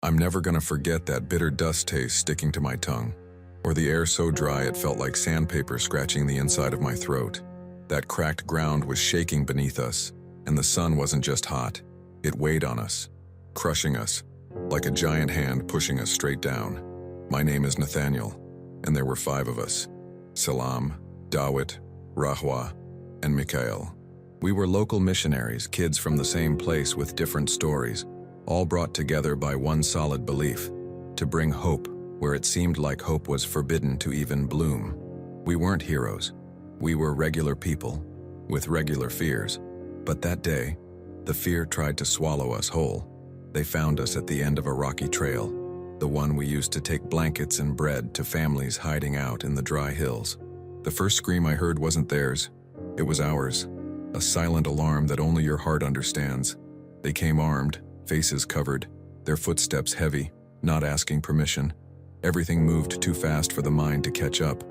I'm never gonna forget that bitter dust taste sticking to my tongue, or the air so dry it felt like sandpaper scratching the inside of my throat. That cracked ground was shaking beneath us, and the sun wasn't just hot, it weighed on us, crushing us, like a giant hand pushing us straight down. My name is Nathaniel, and there were 5 of us: Salam, Dawit, Rahwa, and Mikhail. We were local missionaries, kids from the same place with different stories, all brought together by one solid belief: to bring hope where it seemed like hope was forbidden to even bloom. We weren't heroes. We were regular people, with regular fears. But that day, the fear tried to swallow us whole. They found us at the end of a rocky trail, the one we used to take blankets and bread to families hiding out in the dry hills. The first scream I heard wasn't theirs, it was ours. A silent alarm that only your heart understands. They came armed, faces covered, their footsteps heavy, not asking permission. Everything moved too fast for the mind to catch up.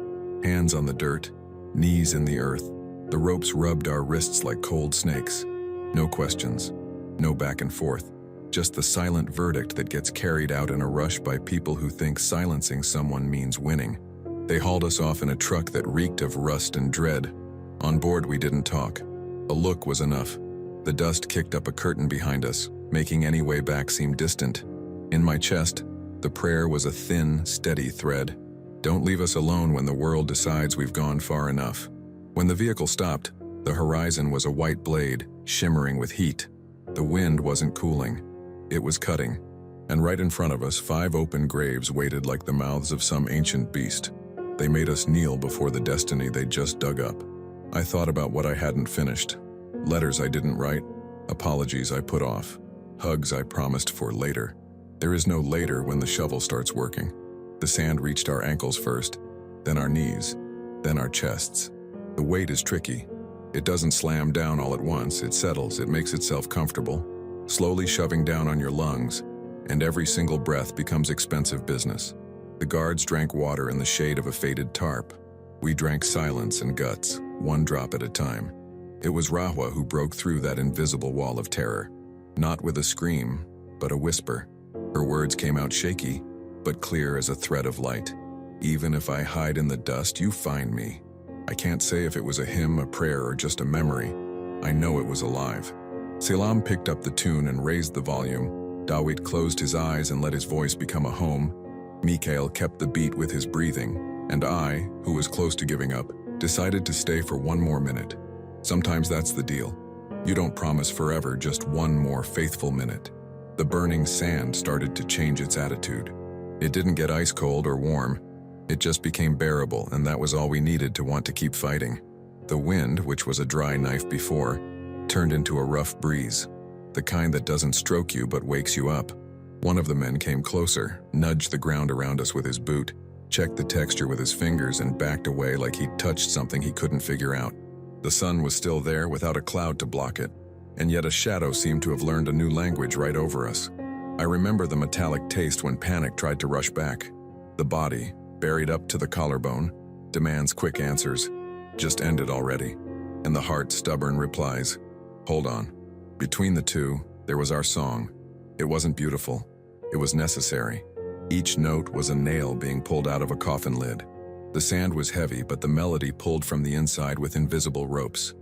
Hands on the dirt, knees in the earth. The ropes rubbed our wrists like cold snakes. No questions, no back and forth. Just the silent verdict that gets carried out in a rush by people who think silencing someone means winning. They hauled us off in a truck that reeked of rust and dread. On board, we didn't talk. A look was enough. The dust kicked up a curtain behind us, making any way back seem distant. In my chest, the prayer was a thin, steady thread. Don't leave us alone when the world decides we've gone far enough. When the vehicle stopped, the horizon was a white blade, shimmering with heat. The wind wasn't cooling. It was cutting. And right in front of us, 5 open graves waited like the mouths of some ancient beast. They made us kneel before the destiny they'd just dug up. I thought about what I hadn't finished. Letters I didn't write, apologies I put off, hugs I promised for later. There is no later when the shovel starts working. The sand reached our ankles first, then our knees, then our chests. The weight is tricky. It doesn't slam down all at once, it settles, it makes itself comfortable, slowly shoving down on your lungs, and every single breath becomes expensive business. The guards drank water in the shade of a faded tarp. We drank silence and guts, one drop at a time. It was Rahwa who broke through that invisible wall of terror. Not with a scream, but a whisper. Her words came out shaky, but clear as a thread of light. Even if I hide in the dust, you find me. I can't say if it was a hymn, a prayer, or just a memory. I know it was alive. Salam picked up the tune and raised the volume. Dawit closed his eyes and let his voice become a home. Mikhail kept the beat with his breathing, and I, who was close to giving up, decided to stay for one more minute. Sometimes that's the deal. You don't promise forever, just one more faithful minute. The burning sand started to change its attitude. It didn't get ice cold or warm. It just became bearable, and that was all we needed to want to keep fighting. The wind, which was a dry knife before, turned into a rough breeze, the kind that doesn't stroke you but wakes you up. One of the men came closer, nudged the ground around us with his boot, checked the texture with his fingers, and backed away like he'd touched something he couldn't figure out. The sun was still there without a cloud to block it, and yet a shadow seemed to have learned a new language right over us. I remember the metallic taste when panic tried to rush back. The body, buried up to the collarbone, demands quick answers. Just end it already. And the heart, stubborn, replies, hold on. Between the two, there was our song. It wasn't beautiful. It was necessary. Each note was a nail being pulled out of a coffin lid. The sand was heavy, but the melody pulled from the inside with invisible ropes.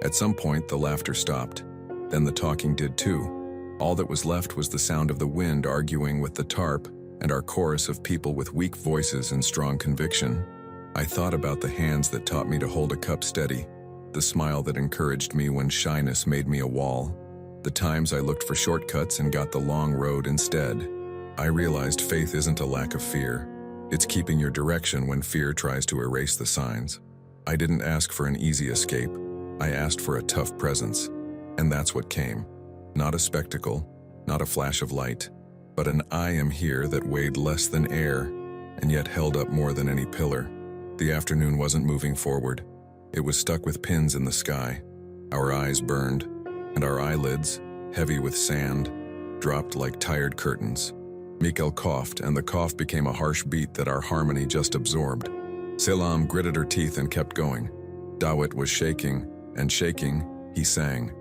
At some point, the laughter stopped. Then the talking did too. All that was left was the sound of the wind arguing with the tarp and our chorus of people with weak voices and strong conviction. I thought about the hands that taught me to hold a cup steady, the smile that encouraged me when shyness made me a wall, the times I looked for shortcuts and got the long road instead. I realized faith isn't a lack of fear. It's keeping your direction when fear tries to erase the signs. I didn't ask for an easy escape. I asked for a tough presence. And that's what came. Not a spectacle, not a flash of light, but an I am here that weighed less than air, and yet held up more than any pillar. The afternoon wasn't moving forward. It was stuck with pins in the sky. Our eyes burned, and our eyelids, heavy with sand, dropped like tired curtains. Mikhail coughed, and the cough became a harsh beat that our harmony just absorbed. Salam gritted her teeth and kept going. Dawit was shaking, and shaking, he sang.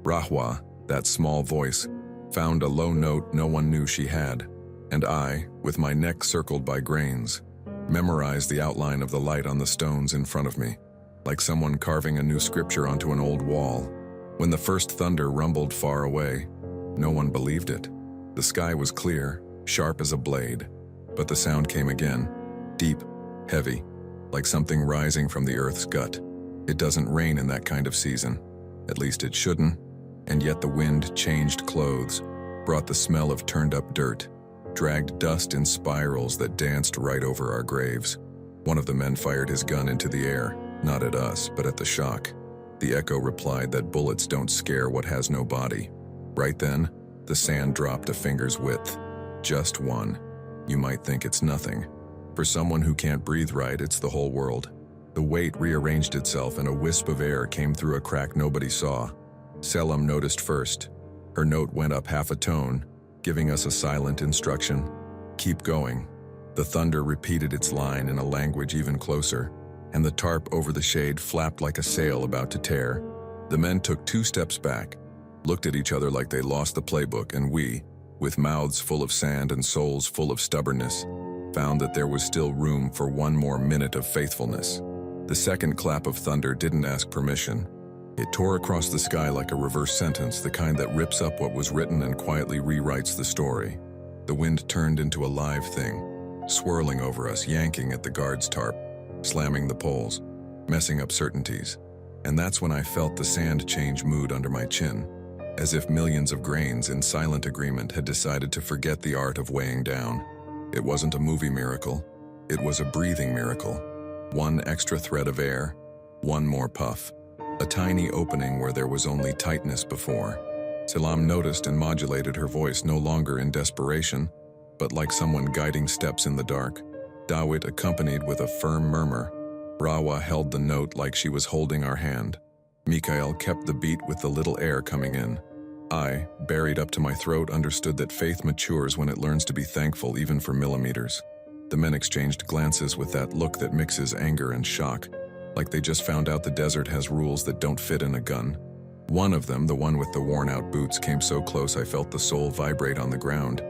Rahwa, that small voice, found a low note no one knew she had, And I, with my neck circled by grains, memorized the outline of the light on the stones in front of me, like someone carving a new scripture onto an old wall. When the first thunder rumbled far away, no one believed it. The sky was clear, sharp as a blade, but the sound came again, deep, heavy, like something rising from the earth's gut. It doesn't rain in that kind of season. At least it shouldn't, and yet the wind changed clothes, brought the smell of turned-up dirt, dragged dust in spirals that danced right over our graves. One of the men fired his gun into the air, not at us, but at the shock. The echo replied that bullets don't scare what has no body. Right then, the sand dropped a finger's width. Just one. You might think it's nothing. For someone who can't breathe right, it's the whole world. The weight rearranged itself and a wisp of air came through a crack nobody saw. Selam noticed first. Her note went up half a tone, giving us a silent instruction. Keep going. The thunder repeated its line in a language even closer, and the tarp over the shade flapped like a sail about to tear. The men took 2 steps back, looked at each other like they lost the playbook, and we, with mouths full of sand and souls full of stubbornness, found that there was still room for one more minute of faithfulness. The second clap of thunder didn't ask permission. It tore across the sky like a reverse sentence, the kind that rips up what was written and quietly rewrites the story. The wind turned into a live thing, swirling over us, yanking at the guard's tarp, slamming the poles, messing up certainties. And that's when I felt the sand change mood under my chin, as if millions of grains in silent agreement had decided to forget the art of weighing down. It wasn't a movie miracle, it was a breathing miracle. One extra thread of air, one more puff. A tiny opening where there was only tightness before. Selam noticed and modulated her voice, no longer in desperation, but like someone guiding steps in the dark. Dawit accompanied with a firm murmur. Rawa held the note like she was holding our hand. Mikhail kept the beat with the little air coming in. I, buried up to my throat, understood that faith matures when it learns to be thankful even for millimeters. The men exchanged glances with that look that mixes anger and shock, like they just found out the desert has rules that don't fit in a gun. One of them, the one with the worn-out boots, came so close I felt the sole vibrate on the ground.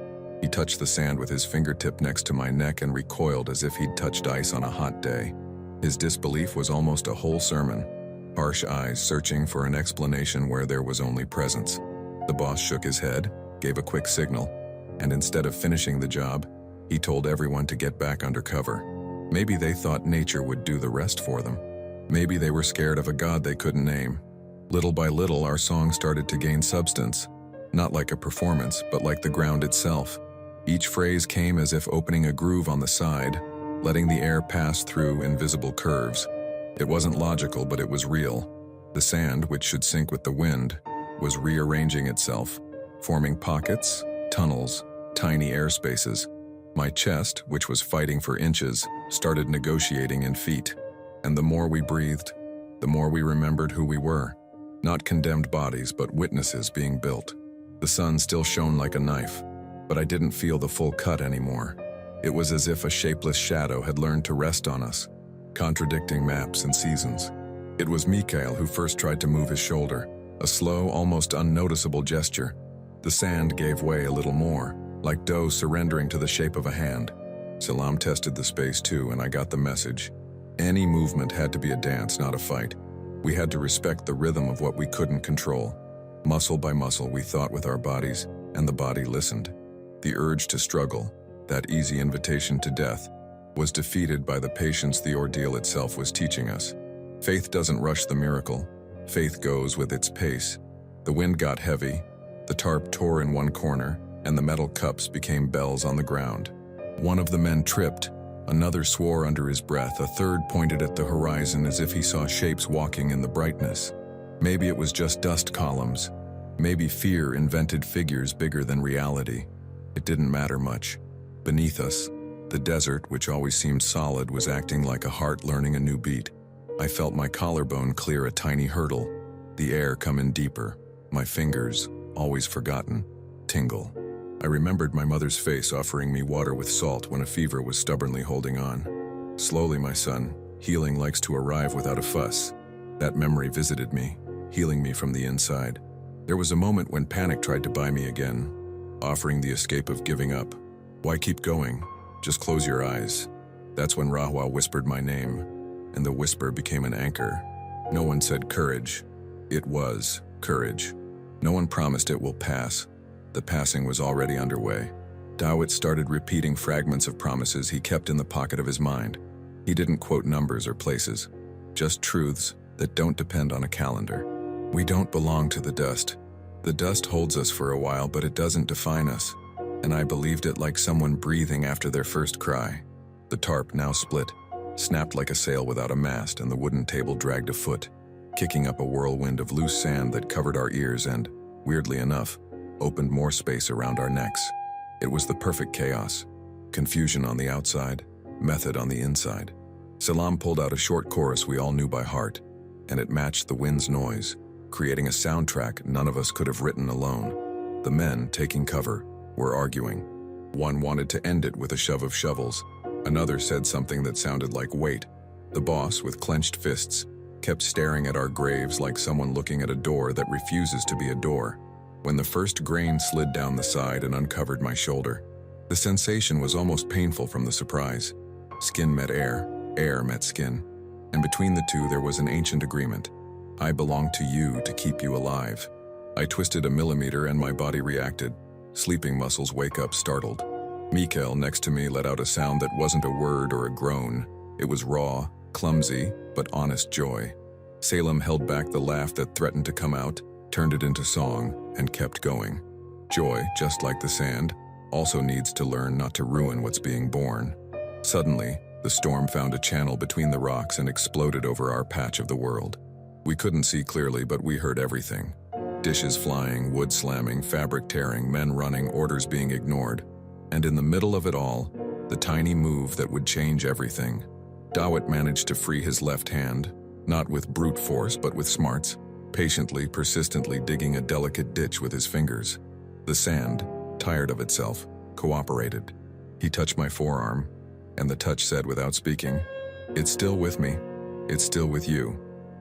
He touched the sand with his fingertip next to my neck and recoiled as if he'd touched ice on a hot day. His disbelief was almost a whole sermon, harsh eyes searching for an explanation where there was only presence. The boss shook his head, gave a quick signal, and instead of finishing the job, he told everyone to get back under cover. Maybe they thought nature would do the rest for them. Maybe they were scared of a god they couldn't name. Little by little, our song started to gain substance, not like a performance, but like the ground itself. Each phrase came as if opening a groove on the side, letting the air pass through invisible curves. It wasn't logical, but it was real. The sand, which should sink with the wind, was rearranging itself, forming pockets, tunnels, tiny air spaces. My chest, which was fighting for inches, started negotiating in feet. And the more we breathed, the more we remembered who we were. Not condemned bodies, but witnesses being built. The sun still shone like a knife, but I didn't feel the full cut anymore. It was as if a shapeless shadow had learned to rest on us, contradicting maps and seasons. It was Mikhail who first tried to move his shoulder, a slow, almost unnoticeable gesture. The sand gave way a little more, like dough surrendering to the shape of a hand. Selam tested the space too, and I got the message. Any movement had to be a dance, not a fight. We had to respect the rhythm of what we couldn't control. Muscle by muscle, we thought with our bodies, and the body listened. The urge to struggle, that easy invitation to death, was defeated by the patience the ordeal itself was teaching us. Faith doesn't rush the miracle. Faith goes with its pace. The wind got heavy, the tarp tore in one corner, and the metal cups became bells on the ground. One of the men tripped, another swore under his breath, a third pointed at the horizon as if he saw shapes walking in the brightness. Maybe it was just dust columns. Maybe fear invented figures bigger than reality. It didn't matter much. Beneath us, the desert, which always seemed solid, was acting like a heart learning a new beat. I felt my collarbone clear a tiny hurdle, the air come in deeper, my fingers, always forgotten, tingle. I remembered my mother's face offering me water with salt when a fever was stubbornly holding on. Slowly, my son, healing likes to arrive without a fuss. That memory visited me, healing me from the inside. There was a moment when panic tried to buy me again, offering the escape of giving up. Why keep going? Just close your eyes. That's when Rahwa whispered my name, and the whisper became an anchor. No one said courage. It was courage. No one promised it will pass. The passing was already underway. Dawit started repeating fragments of promises he kept in the pocket of his mind. He didn't quote numbers or places, just truths that don't depend on a calendar. We don't belong to the dust. The dust holds us for a while, but it doesn't define us. And I believed it like someone breathing after their first cry. The tarp now split, snapped like a sail without a mast, and the wooden table dragged a foot, kicking up a whirlwind of loose sand that covered our ears and, weirdly enough, opened more space around our necks. It was the perfect chaos. Confusion on the outside, method on the inside. Salam pulled out a short chorus we all knew by heart, and it matched the wind's noise, creating a soundtrack none of us could have written alone. The men, taking cover, were arguing. One wanted to end it with a shove of shovels. Another said something that sounded like wait. The boss, with clenched fists, kept staring at our graves like someone looking at a door that refuses to be a door. When the first grain slid down the side and uncovered my shoulder, the sensation was almost painful from the surprise. Skin met air, air met skin, and between the two there was an ancient agreement. I belong to you to keep you alive. I twisted a millimeter and my body reacted. Sleeping muscles wake up startled. Mikael next to me let out a sound that wasn't a word or a groan. It was raw, clumsy, but honest joy. Salem held back the laugh that threatened to come out, turned it into song, and kept going. Joy, just like the sand, also needs to learn not to ruin what's being born. Suddenly, the storm found a channel between the rocks and exploded over our patch of the world. We couldn't see clearly, but we heard everything. Dishes flying, wood slamming, fabric tearing, men running, orders being ignored. And in the middle of it all, the tiny move that would change everything. Dawit managed to free his left hand, not with brute force but with smarts, patiently, persistently digging a delicate ditch with his fingers. The sand, tired of itself, cooperated. He touched my forearm, and the touch said without speaking, "It's still with me. It's still with you.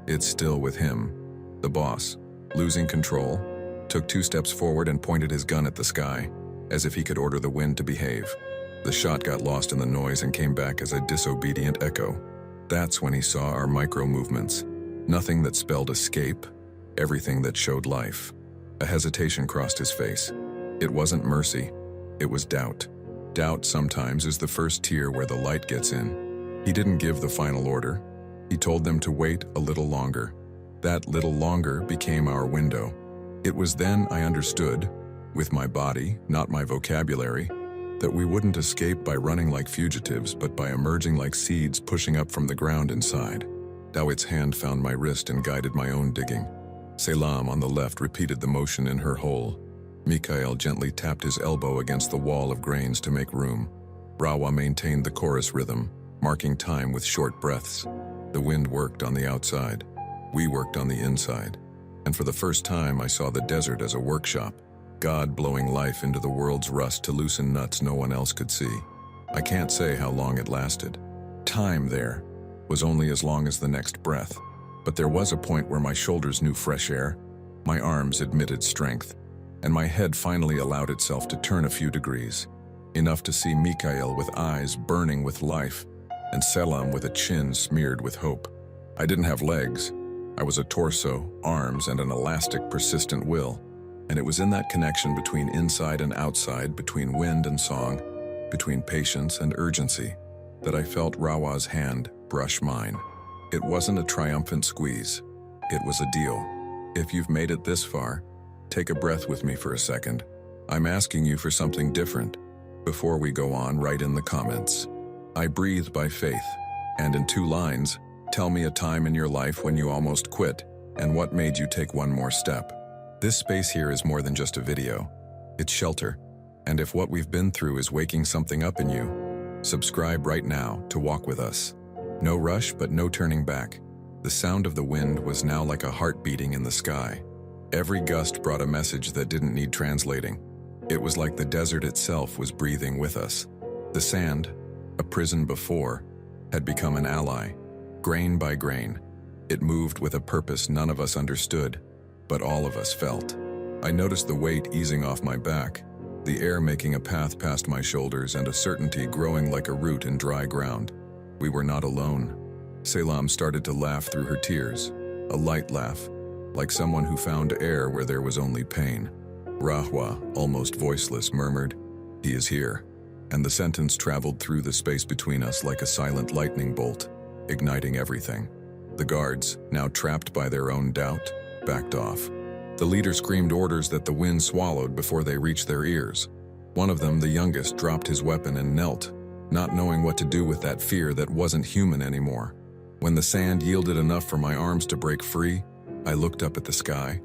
It's still with him." The boss, losing control, took 2 steps forward and pointed his gun at the sky, as if he could order the wind to behave. The shot got lost in the noise and came back as a disobedient echo. That's when he saw our micro-movements. Nothing that spelled escape, everything that showed life. A hesitation crossed his face. It wasn't mercy, it was doubt. Doubt sometimes is the first tier where the light gets in. He didn't give the final order. He told them to wait a little longer. That little longer became our window. It was then I understood, with my body, not my vocabulary, that we wouldn't escape by running like fugitives, but by emerging like seeds pushing up from the ground inside. Dawit's hand found my wrist and guided my own digging. Selam on the left repeated the motion in her hole. Mikael gently tapped his elbow against the wall of grains to make room. Rawa maintained the chorus rhythm, marking time with short breaths. The wind worked on the outside. We worked on the inside. And for the first time, I saw the desert as a workshop. God blowing life into the world's rust to loosen nuts no one else could see. I can't say how long it lasted. Time there was only as long as the next breath. But there was a point where my shoulders knew fresh air, my arms admitted strength, and my head finally allowed itself to turn a few degrees. Enough to see Mikael with eyes burning with life, and Selam with a chin smeared with hope. I didn't have legs. I was a torso, arms, and an elastic, persistent will. And it was in that connection between inside and outside, between wind and song, between patience and urgency, that I felt Rawa's hand brush mine. It wasn't a triumphant squeeze. It was a deal. If you've made it this far, take a breath with me for a second. I'm asking you for something different. Before we go on, write in the comments. I breathe by faith. And in 2 lines, tell me a time in your life when you almost quit, and what made you take one more step. This space here is more than just a video. It's shelter. And if what we've been through is waking something up in you, subscribe right now to walk with us. No rush, but no turning back. The sound of the wind was now like a heart beating in the sky. Every gust brought a message that didn't need translating. It was like the desert itself was breathing with us. The sand, a prison before, had become an ally. Grain by grain, it moved with a purpose none of us understood, but all of us felt. I noticed the weight easing off my back, the air making a path past my shoulders and a certainty growing like a root in dry ground. We were not alone. Selam started to laugh through her tears, a light laugh, like someone who found air where there was only pain. Rahwa, almost voiceless, murmured, "He is here." And the sentence traveled through the space between us like a silent lightning bolt, igniting everything. The guards, now trapped by their own doubt, backed off. The leader screamed orders that the wind swallowed before they reached their ears. One of them, the youngest, dropped his weapon and knelt, not knowing what to do with that fear that wasn't human anymore. When the sand yielded enough for my arms to break free, I looked up at the sky,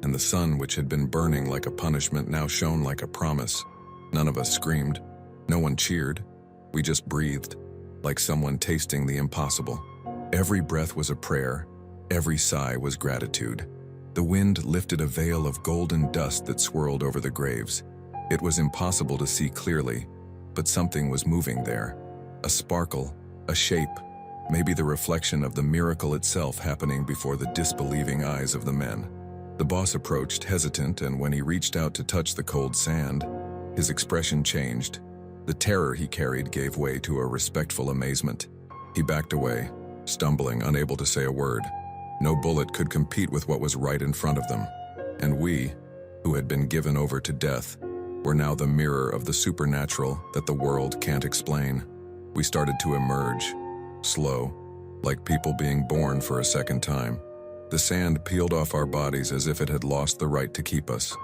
and the sun, which had been burning like a punishment, now shone like a promise. None of us screamed. No one cheered. We just breathed, like someone tasting the impossible. Every breath was a prayer. Every sigh was gratitude. The wind lifted a veil of golden dust that swirled over the graves. It was impossible to see clearly, but something was moving there. A sparkle, a shape, maybe the reflection of the miracle itself happening before the disbelieving eyes of the men. The boss approached, hesitant, and when he reached out to touch the cold sand, his expression changed. The terror he carried gave way to a respectful amazement. He backed away, stumbling, unable to say a word. No bullet could compete with what was right in front of them. And we, who had been given over to death, were now the mirror of the supernatural that the world can't explain. We started to emerge, slow, like people being born for a second time. The sand peeled off our bodies as if it had lost the right to keep us.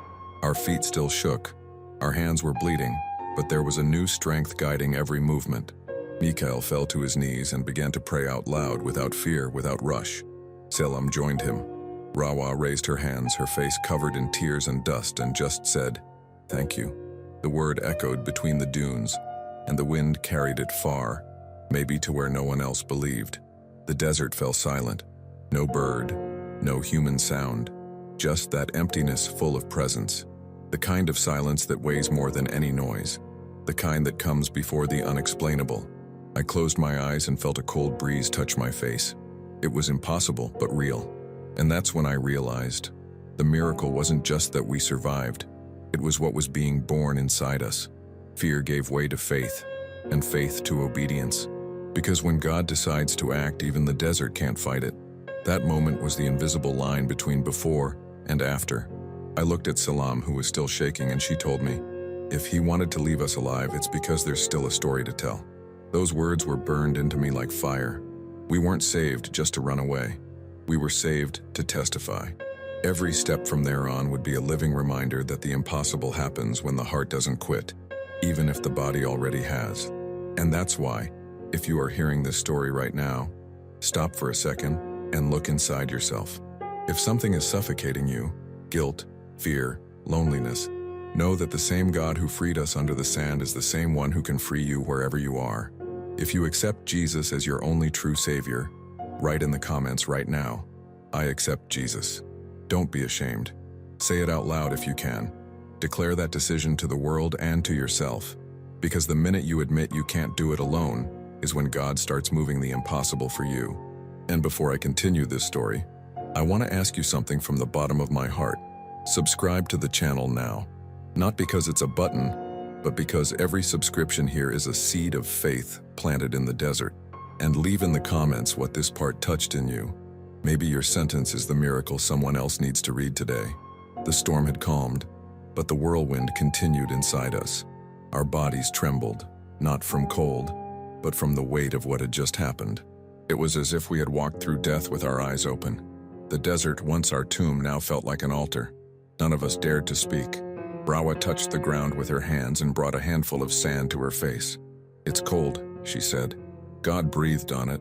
Our feet still shook. Our hands were bleeding, but there was a new strength guiding every movement. Mikhail fell to his knees and began to pray out loud, without fear, without rush. Selam joined him. Rawa raised her hands, her face covered in tears and dust, and just said, "Thank you." The word echoed between the dunes, and the wind carried it far, maybe to where no one else believed. The desert fell silent. No bird, no human sound, just that emptiness full of presence. The kind of silence that weighs more than any noise. The kind that comes before the unexplainable. I closed my eyes and felt a cold breeze touch my face. It was impossible, but real. And that's when I realized the miracle wasn't just that we survived. It was what was being born inside us. Fear gave way to faith, and faith to obedience. Because when God decides to act, even the desert can't fight it. That moment was the invisible line between before and after. I looked at Salam, who was still shaking, and she told me, "If he wanted to leave us alive, it's because there's still a story to tell." Those words were burned into me like fire. We weren't saved just to run away. We were saved to testify. Every step from there on would be a living reminder that the impossible happens when the heart doesn't quit, even if the body already has. And that's why, if you are hearing this story right now, stop for a second and look inside yourself. If something is suffocating you, guilt, fear, loneliness, know that the same God who freed us under the sand is the same one who can free you wherever you are. If you accept Jesus as your only true Savior, write in the comments right now, "I accept Jesus." Don't be ashamed. Say it out loud if you can. Declare that decision to the world and to yourself, because the minute you admit you can't do it alone is when God starts moving the impossible for you. And before I continue this story, I want to ask you something from the bottom of my heart. Subscribe to the channel now. Not because it's a button, but because every subscription here is a seed of faith planted in the desert. And leave in the comments what this part touched in you. Maybe your sentence is the miracle someone else needs to read today. The storm had calmed, but the whirlwind continued inside us. Our bodies trembled, not from cold, but from the weight of what had just happened. It was as if we had walked through death with our eyes open. The desert, once our tomb, now felt like an altar. None of us dared to speak. Brawa touched the ground with her hands and brought a handful of sand to her face. "It's cold," she said. God breathed on it,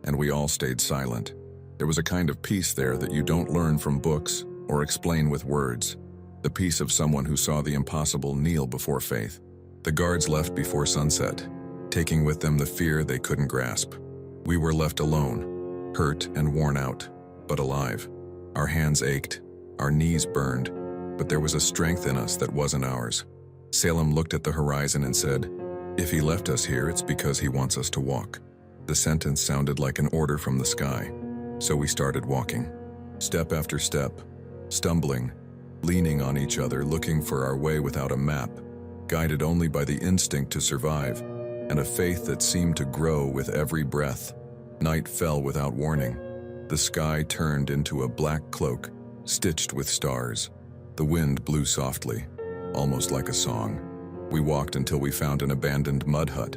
and we all stayed silent. There was a kind of peace there that you don't learn from books or explain with words. The peace of someone who saw the impossible kneel before faith. The guards left before sunset, taking with them the fear they couldn't grasp. We were left alone, hurt and worn out, but alive. Our hands ached, our knees burned, but there was a strength in us that wasn't ours. Salem looked at the horizon and said, "If he left us here, it's because he wants us to walk." The sentence sounded like an order from the sky. So we started walking, step after step, stumbling, leaning on each other, looking for our way without a map. guided only by the instinct to survive, and a faith that seemed to grow with every breath. Night fell without warning. The sky turned into a black cloak, stitched with stars. The wind blew softly, almost like a song. We walked until we found an abandoned mud hut.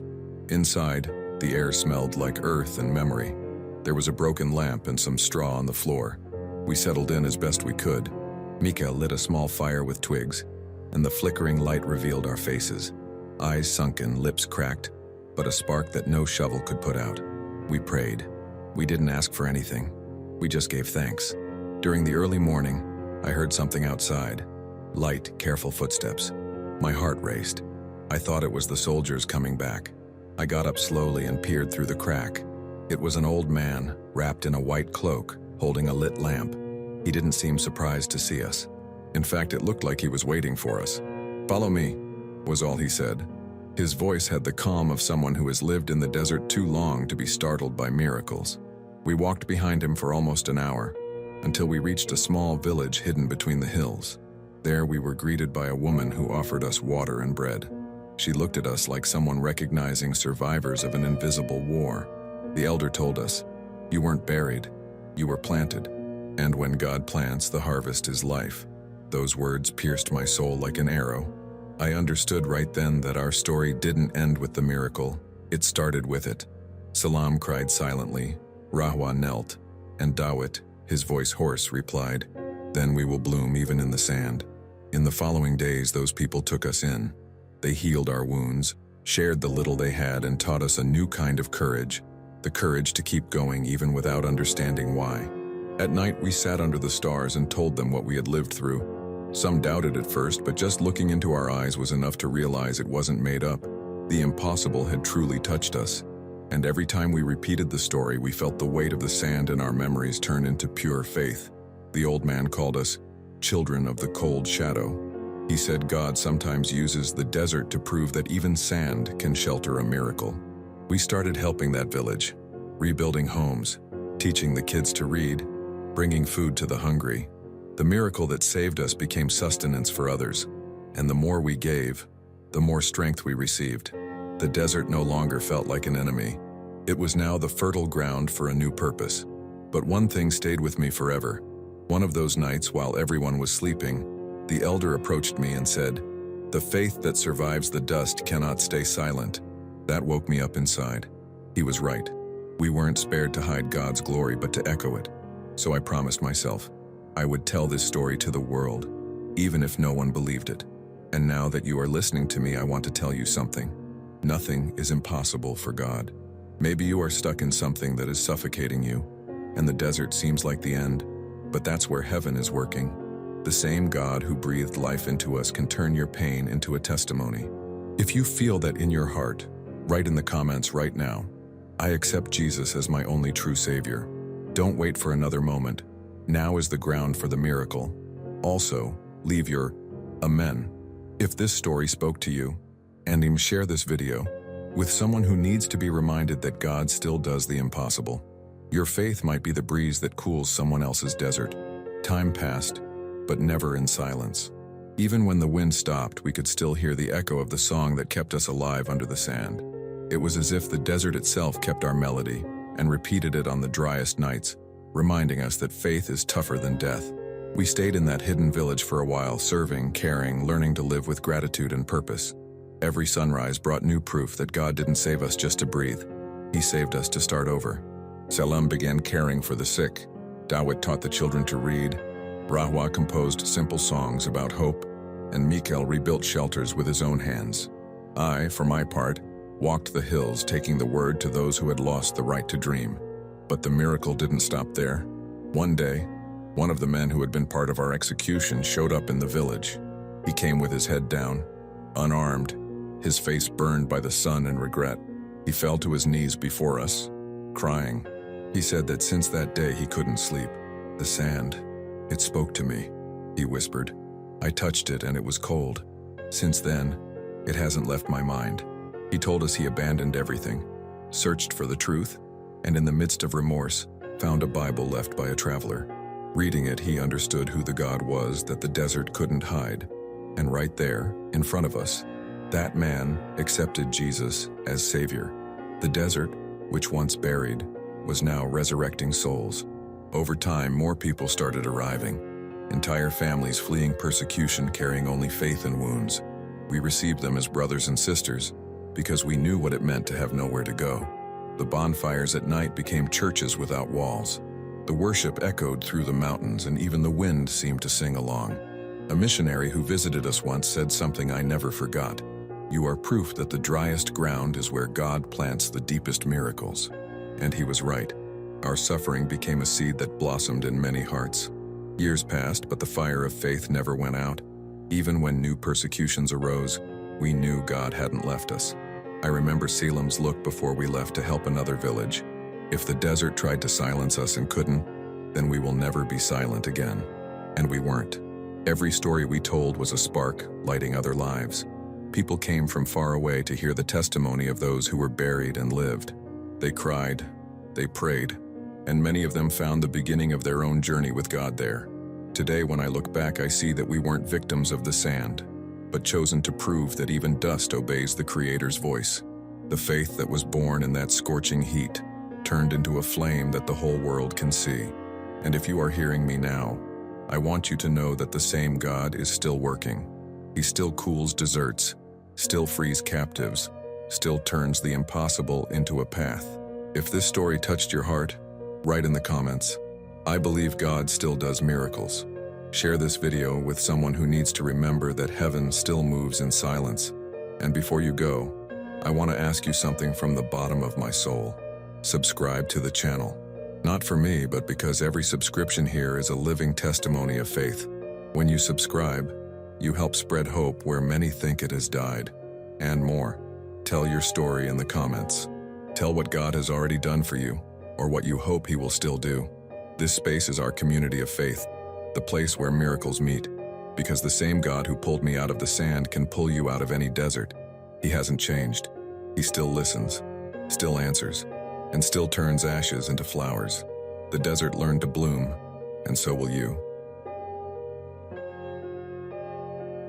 Inside, the air smelled like earth and memory. There was a broken lamp and some straw on the floor. We settled in as best we could. Mikael lit a small fire with twigs, and the flickering light revealed our faces. Eyes sunken, lips cracked, but a spark that no shovel could put out. We prayed. We didn't ask for anything. We just gave thanks. During the early morning, I heard something outside. Light, careful footsteps. My heart raced. I thought it was the soldiers coming back. I got up slowly and peered through the crack. It was an old man, wrapped in a white cloak, holding a lit lamp. He didn't seem surprised to see us. In fact, it looked like he was waiting for us. "Follow me," was all he said. His voice had the calm of someone who has lived in the desert too long to be startled by miracles. We walked behind him for almost an hour, until we reached a small village hidden between the hills. There we were greeted by a woman who offered us water and bread. She looked at us like someone recognizing survivors of an invisible war. The elder told us, "You weren't buried, you were planted. And when God plants, the harvest is life." Those words pierced my soul like an arrow. I understood right then that our story didn't end with the miracle, it started with it. Salam cried silently, Rahwa knelt, and Dawit, his voice hoarse, replied, "Then we will bloom even in the sand." In the following days, those people took us in. They healed our wounds, shared the little they had, and taught us a new kind of courage, the courage to keep going even without understanding why. At night, we sat under the stars and told them what we had lived through. Some doubted at first, but just looking into our eyes was enough to realize it wasn't made up. The impossible had truly touched us. And every time we repeated the story, we felt the weight of the sand in our memories turn into pure faith. The old man called us children of the cold shadow. He said God sometimes uses the desert to prove that even sand can shelter a miracle. We started helping that village, rebuilding homes, teaching the kids to read, bringing food to the hungry. The miracle that saved us became sustenance for others, and the more we gave, the more strength we received. The desert no longer felt like an enemy. It was now the fertile ground for a new purpose. But one thing stayed with me forever. One of those nights, while everyone was sleeping, the elder approached me and said, "The faith that survives the dust cannot stay silent." That woke me up inside. He was right. We weren't spared to hide God's glory, but to echo it. So I promised myself, I would tell this story to the world, even if no one believed it. And now that you are listening to me, I want to tell you something. Nothing is impossible for God. Maybe you are stuck in something that is suffocating you, and the desert seems like the end, but that's where heaven is working. The same God who breathed life into us can turn your pain into a testimony. If you feel that in your heart, write in the comments right now, "I accept Jesus as my only true Savior." Don't wait for another moment. Now is the ground for the miracle. Also, leave your Amen if this story spoke to you, and share this video with someone who needs to be reminded that God still does the impossible. Your faith might be the breeze that cools someone else's desert. Time passed, but never in silence. Even when the wind stopped, we could still hear the echo of the song that kept us alive under the sand. It was as if the desert itself kept our melody and repeated it on the driest nights, reminding us that faith is tougher than death. We stayed in that hidden village for a while, serving, caring, learning to live with gratitude and purpose. Every sunrise brought new proof that God didn't save us just to breathe. He saved us to start over. Salam began caring for the sick. Dawit taught the children to read. Rahwa composed simple songs about hope, and Mikael rebuilt shelters with his own hands. I, for my part, walked the hills, taking the word to those who had lost the right to dream. But the miracle didn't stop there. One day, one of the men who had been part of our execution showed up in the village. He came with his head down, unarmed, his face burned by the sun and regret. He fell to his knees before us, crying. He said that since that day he couldn't sleep. "The sand, it spoke to me," he whispered. "I touched it and it was cold. Since then, it hasn't left my mind." He told us he abandoned everything, searched for the truth, and in the midst of remorse, found a Bible left by a traveler. Reading it, he understood who the God was that the desert couldn't hide. And right there, in front of us, That man accepted Jesus as Savior. The desert, which once buried, was now resurrecting souls. Over time, more people started arriving. Entire families fleeing persecution, carrying only faith and wounds. We received them as brothers and sisters because we knew what it meant to have nowhere to go. The bonfires at night became churches without walls. The worship echoed through the mountains, and even the wind seemed to sing along. A missionary who visited us once said something I never forgot. "You are proof that the driest ground is where God plants the deepest miracles." And he was right. Our suffering became a seed that blossomed in many hearts. Years passed, but the fire of faith never went out. Even when new persecutions arose, we knew God hadn't left us. I remember Selim's look before we left to help another village. If the desert tried to silence us and couldn't, then we will never be silent again. And we weren't. Every story we told was a spark, lighting other lives. People came from far away to hear the testimony of those who were buried and lived. They cried, they prayed, and many of them found the beginning of their own journey with God there. Today, when I look back, I see that we weren't victims of the sand, but chosen to prove that even dust obeys the Creator's voice. The faith that was born in that scorching heat turned into a flame that the whole world can see. And if you are hearing me now, I want you to know that the same God is still working. He still cools deserts, still frees captives, still turns the impossible into a path. If this story touched your heart, write in the comments, "I believe God still does miracles." Share this video with someone who needs to remember that heaven still moves in silence. And before you go, I want to ask you something from the bottom of my soul. Subscribe to the channel. Not for me, but because every subscription here is a living testimony of faith. When you subscribe, you help spread hope where many think it has died. And more. Tell your story in the comments. Tell what God has already done for you, or what you hope He will still do. This space is our community of faith, the place where miracles meet, because the same God who pulled me out of the sand can pull you out of any desert. He hasn't changed. He still listens, still answers, and still turns ashes into flowers. The desert learned to bloom, and so will you.